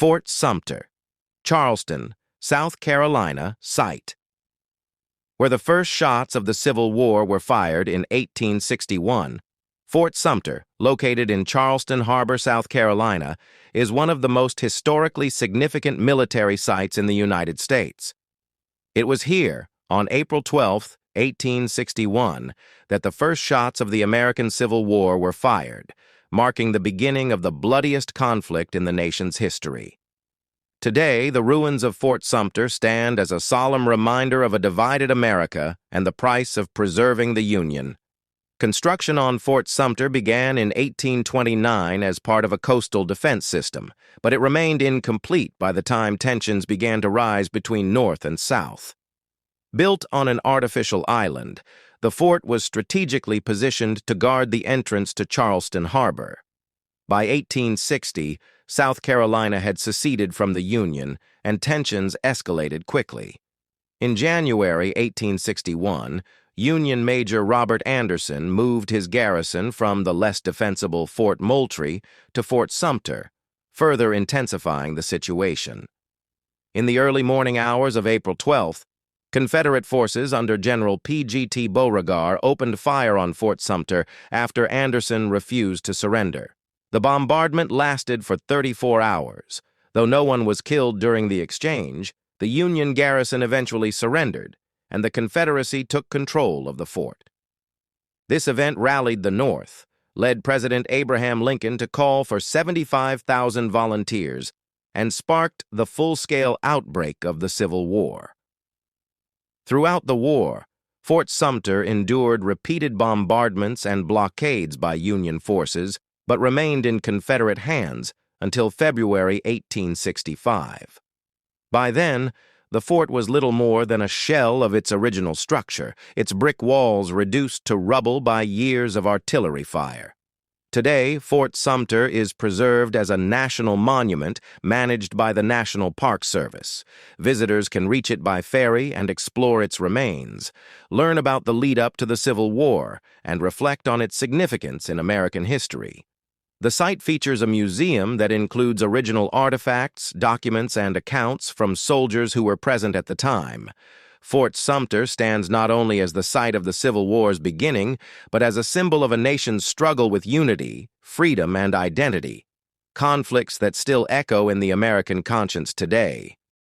Fort Sumter, Charleston, South Carolina site. Where the first shots of the Civil War were fired in 1861, Fort Sumter, located in Charleston Harbor, South Carolina, is one of the most historically significant military sites in the United States. It was here, on April 12, 1861, that the first shots of the American Civil War were fired, marking the beginning of the bloodiest conflict in the nation's history. Today, the ruins of Fort Sumter stand as a solemn reminder of a divided America and the price of preserving the Union. Construction on Fort Sumter began in 1829 as part of a coastal defense system, but it remained incomplete by the time tensions began to rise between North and South. Built on an artificial island, the fort was strategically positioned to guard the entrance to Charleston Harbor. By 1860, South Carolina had seceded from the Union, and tensions escalated quickly. In January 1861, Union Major Robert Anderson moved his garrison from the less defensible Fort Moultrie to Fort Sumter, further intensifying the situation. In the early morning hours of April 12th, Confederate forces under General P.G.T. Beauregard opened fire on Fort Sumter after Anderson refused to surrender. The bombardment lasted for 34 hours. Though no one was killed during the exchange, the Union garrison eventually surrendered, and the Confederacy took control of the fort. This event rallied the North, led President Abraham Lincoln to call for 75,000 volunteers, and sparked the full-scale outbreak of the Civil War. Throughout the war, Fort Sumter endured repeated bombardments and blockades by Union forces, but remained in Confederate hands until February 1865. By then, the fort was little more than a shell of its original structure, its brick walls reduced to rubble by years of artillery fire. Today, Fort Sumter is preserved as a national monument managed by the National Park Service. Visitors can reach it by ferry and explore its remains, learn about the lead-up to the Civil War, and reflect on its significance in American history. The site features a museum that includes original artifacts, documents, and accounts from soldiers who were present at the time. Fort Sumter stands not only as the site of the Civil War's beginning, but as a symbol of a nation's struggle with unity, freedom, and identity, conflicts that still echo in the American conscience today.